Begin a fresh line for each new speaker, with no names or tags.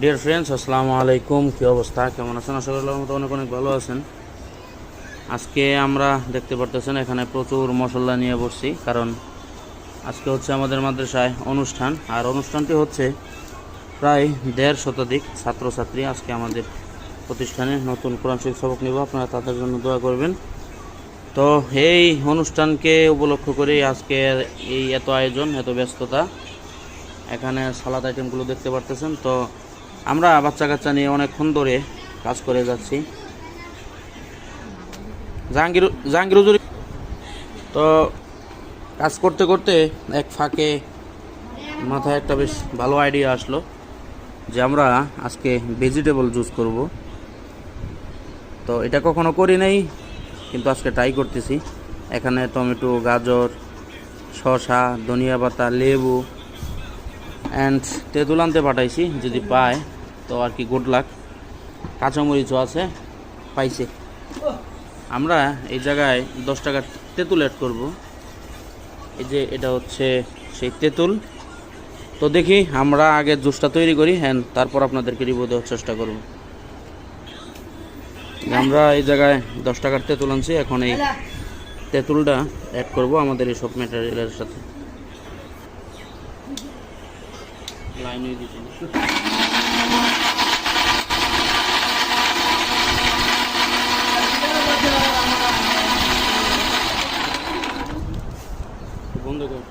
Dear friends, আসসালামু আলাইকুম। কী অবস্থা, কেমন আছেন? আশা করি অনেক অনেক ভালো আছেন। আজকে আমরা দেখতে পারতেছেন এখানে প্রচুর মশলা নিয়ে বসছি, কারণ আজকে হচ্ছে আমাদের মাদ্রাসায় অনুষ্ঠান। আর অনুষ্ঠানটি হচ্ছে প্রায় 1.5 শতাধিক ছাত্রছাত্রী আজকে আমাদের প্রতিষ্ঠানে নতুন কোরআন শরীফ সবক নিব। আপনারা তাদের জন্য দোয়া করবেন। তো এই অনুষ্ঠানকে উপলক্ষ করেই আজকে এই এত আয়োজন, এত ব্যস্ততা। এখানে সালাদ আইটেমগুলো দেখতে পারতেছেন। তো আমরা বাচ্চা কাচ্চা নিয়ে অনেকক্ষণ ধরে কাজ করে যাচ্ছি। জাহাঙ্গীর হুজুর তো কাজ করতে করতে এক ফাঁকে মাথায় একটা বেশ ভালো আইডিয়া আসলো যে আমরা আজকে ভেজিটেবল জুস করব। তো এটা কখনো করি নাই, কিন্তু আজকে ট্রাই করতেছি। এখানে টমেটো, গাজর, শসা, ধনিয়া পাতা, লেবু অ্যান্ড তেঁতুল আনতে পাঠাইছি, যদি পায় তো আর কি গুড লাক। কাঁচামরিচও আছে, পাইছে। আমরা এই জায়গায় 10 টাকার তেঁতুল অ্যাড করব। এই যে এটা হচ্ছে সেই তেঁতুল। তো দেখি আমরা আগে জুসটা তৈরি করি, হ্যাঁ, তারপর আপনাদেরকে রিভিউ দেওয়ার চেষ্টা করব। আমরা এই জায়গায় 10 টাকার তেঁতুল আনছি। এখন এই তেঁতুলটা অ্যাড করব আমাদের এই সব ম্যাটেরিয়ালের সাথে। লাইন হয়ে দিচ্ছি বন্ধ কর।